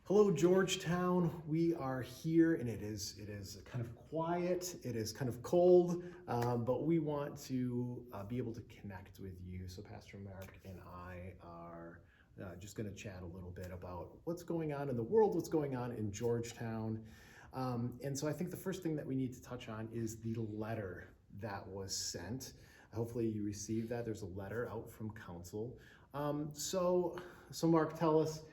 Hello, Georgetown. We are here, and it is kind of quiet. It is kind of cold, but we want to be able to connect with you. So, Pastor Marc and I are just going to chat a little bit about what's going on in the world, what's going on in Georgetown, and so I think the first thing that we need to touch on is the letter that was sent. Hopefully, you received that. There's a letter out from council. So Marc, tell us,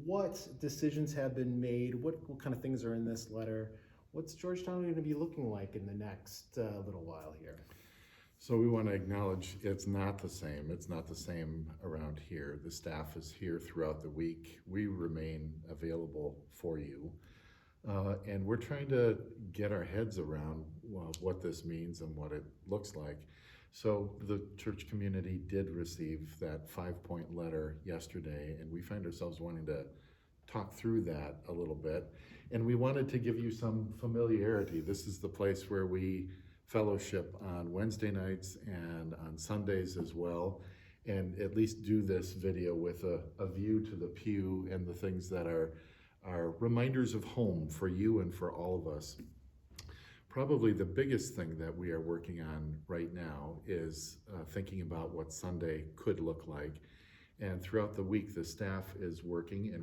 what decisions have been made? What kind of things are in this letter? What's Georgetown going to be looking like in the next little while here? So we want to acknowledge it's not the same. It's not the same around here. The staff is here throughout the week. We remain available for you. And we're trying to get our heads around what this means and what it looks like. So the church community did receive that 5-point letter yesterday, and we find ourselves wanting to talk through that a little bit. And we wanted to give you some familiarity. This is the place where we fellowship on Wednesday nights and on Sundays as well, and at least do this video with a view to the pew and the things that are reminders of home for you and for all of us. Probably the biggest thing that we are working on right now is thinking about what Sunday could look like. And throughout the week, the staff is working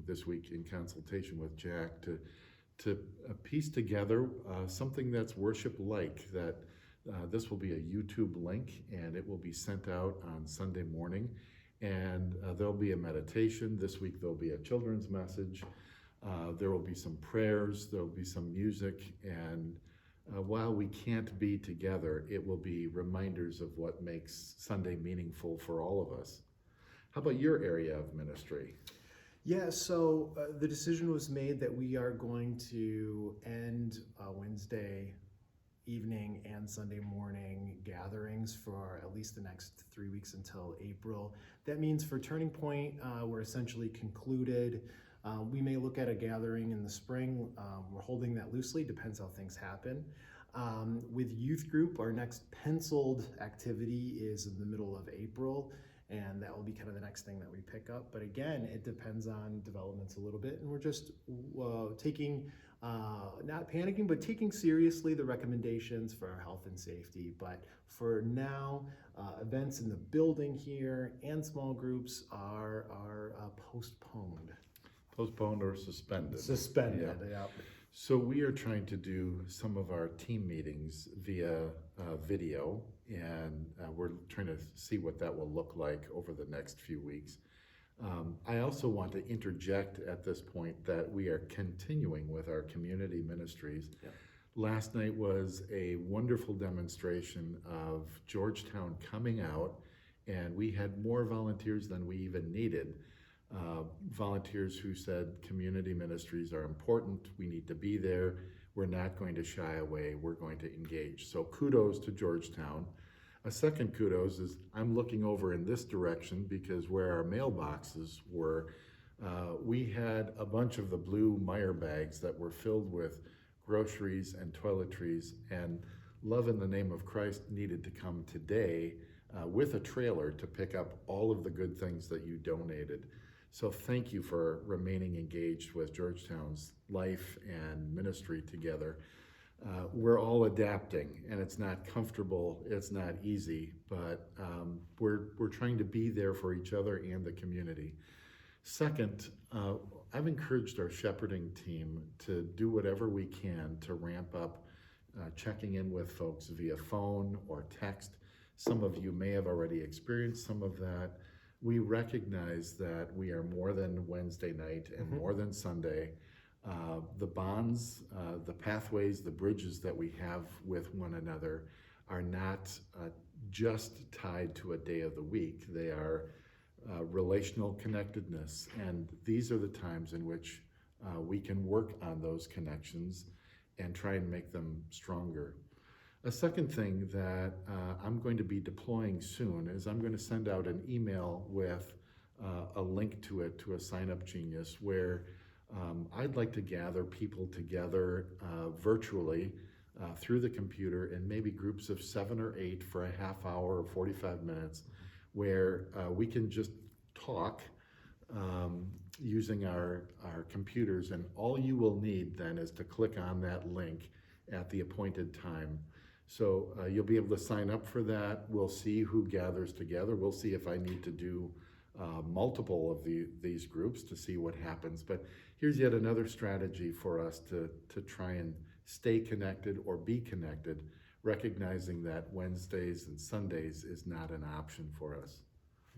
this week in consultation with Jack to piece together something that's worship-like, that this will be a YouTube link, and it will be sent out on Sunday morning. And there'll be a meditation. This week there'll be a children's message. There will be some prayers, there'll be some music, and while we can't be together, it will be reminders of what makes Sunday meaningful for all of us. How about your area of ministry? Yeah, so the decision was made that we are going to end Wednesday evening and Sunday morning gatherings for at least the next 3 weeks until April. That means for Turning Point, we're essentially concluded. We may look at a gathering in the spring. We're holding that loosely, depends how things happen. With youth group, our next penciled activity is in the middle of April, and that will be kind of the next thing that we pick up. But again, it depends on developments a little bit, and we're just taking, not panicking, but taking seriously the recommendations for our health and safety. But for now, events in the building here and small groups are postponed. Postponed or suspended. Suspended, yeah. So we are trying to do some of our team meetings via video, and we're trying to see what that will look like over the next few weeks. I also want to interject at this point that we are continuing with our community ministries. Yeah. Last night was a wonderful demonstration of Georgetown coming out, and we had more volunteers than we even needed. Volunteers who said community ministries are important, we need to be there, we're not going to shy away, we're going to engage. So kudos to Georgetown. A second kudos is I'm looking over in this direction because where our mailboxes were, we had a bunch of the blue Meyer bags that were filled with groceries and toiletries, and Love in the Name of Christ needed to come today with a trailer to pick up all of the good things that you donated. So thank you for remaining engaged with Georgetown's life and ministry together. We're all adapting, and it's not comfortable, it's not easy, but we're trying to be there for each other and the community. Second, I've encouraged our shepherding team to do whatever we can to ramp up checking in with folks via phone or text. Some of you may have already experienced some of that. We recognize that we are more than Wednesday night and more than Sunday. The bonds, the pathways, the bridges that we have with one another are not just tied to a day of the week. They are relational connectedness, and these are the times in which we can work on those connections and try and make them stronger. A second thing that I'm going to be deploying soon is I'm going to send out an email with a link to it, to a Sign Up Genius, where I'd like to gather people together virtually through the computer in maybe groups of 7 or 8 for a half hour or 45 minutes, where we can just talk using our computers, and all you will need then is to click on that link at the appointed time. So you'll be able to sign up for that. We'll see who gathers together. We'll see if I need to do multiple of these groups to see what happens. But here's yet another strategy for us to try and stay connected or be connected, recognizing that Wednesdays and Sundays is not an option for us.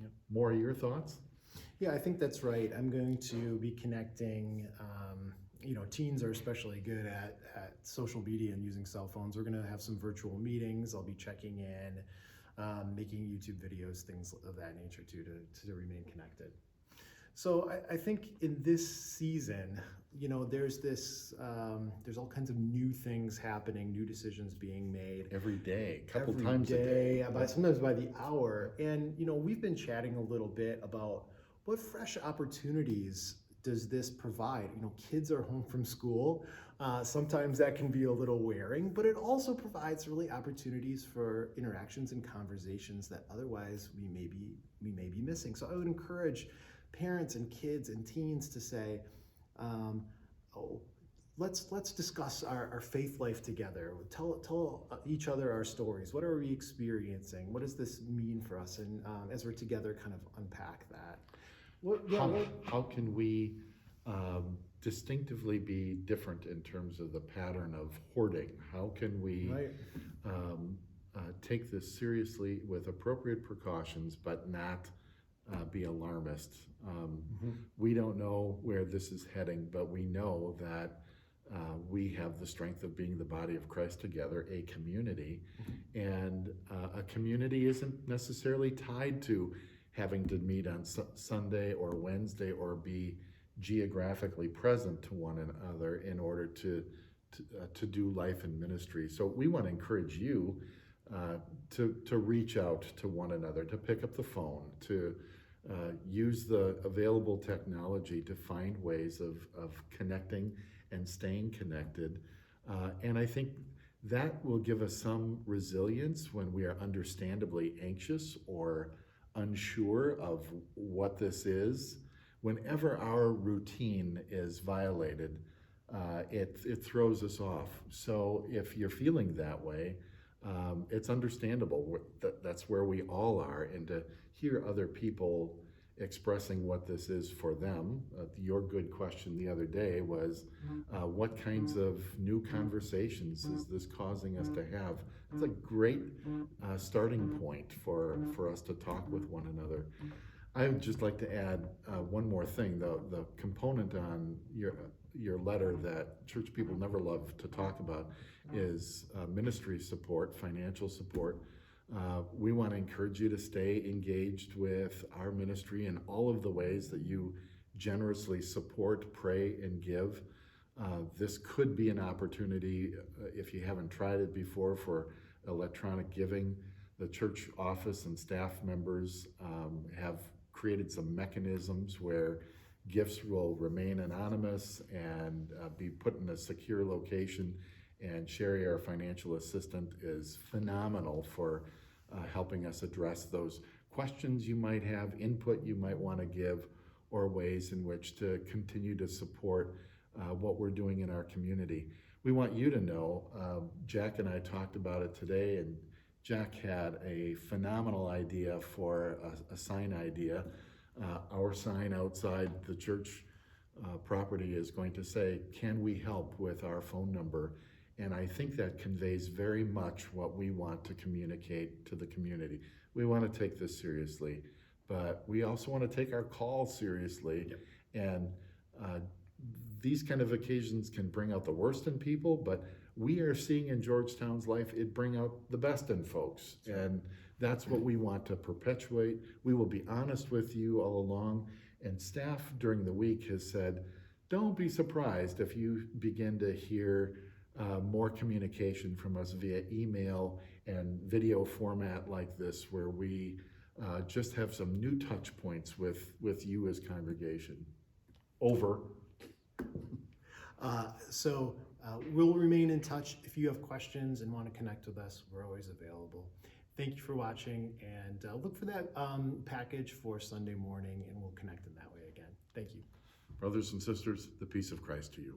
Yep. More your thoughts? Yeah, I think that's right. I'm going to be connecting, teens are especially good at social media and using cell phones. We're going to have some virtual meetings. I'll be checking in, making YouTube videos, things of that nature too, to remain connected. So I think in this season, there's there's all kinds of new things happening, new decisions being made. Every day, a couple times a day. Sometimes by the hour. And, we've been chatting a little bit about what fresh opportunities does this provide? Kids are home from school. Sometimes that can be a little wearing, but it also provides really opportunities for interactions and conversations that otherwise we may be missing. So I would encourage parents and kids and teens to say, let's discuss our faith life together. Tell each other our stories. What are we experiencing? What does this mean for us? And as we're together, kind of unpack that. How can we distinctively be different in terms of the pattern of hoarding? How can we take this seriously with appropriate precautions, but not be alarmist? We don't know where this is heading, but we know that we have the strength of being the body of Christ together, a community, and a community isn't necessarily tied to having to meet on Sunday or Wednesday or be geographically present to one another in order to do life and ministry. So we want to encourage you to reach out to one another, to pick up the phone, to use the available technology to find ways of connecting and staying connected. And I think that will give us some resilience when we are understandably anxious or unsure of what this is. Whenever our routine is violated, it throws us off. So if you're feeling that way, it's understandable. That's where we all are. And to hear other people expressing what this is for them, your good question the other day was, what kinds of new conversations is this causing us to have? It's a great starting point for us to talk with one another. I would just like to add one more thing. The component on your letter that church people never love to talk about is ministry support, financial support. We want to encourage you to stay engaged with our ministry in all of the ways that you generously support, pray, and give. This could be an opportunity, if you haven't tried it before, for electronic giving. The church office and staff members have created some mechanisms where gifts will remain anonymous and be put in a secure location. And Sherry, our financial assistant, is phenomenal for helping us address those questions you might have, input you might want to give, or ways in which to continue to support what we're doing in our community. We want you to know, Jack and I talked about it today, and Jack had a phenomenal idea for a sign idea. Our sign outside the church property is going to say, "Can we help with our phone number?" And I think that conveys very much what we want to communicate to the community. We want to take this seriously, but we also want to take our call seriously. Yep. And these kind of occasions can bring out the worst in people, but we are seeing in Georgetown's life, it bring out the best in folks. And that's what we want to perpetuate. We will be honest with you all along. And staff during the week has said, don't be surprised if you begin to hear more communication from us via email and video format like this, where we just have some new touch points with you as congregation. Over. We'll remain in touch. If you have questions and want to connect with us, we're always available. Thank you for watching, and look for that package for Sunday morning, and we'll connect in that way again. Thank you. Brothers and sisters, the peace of Christ to you.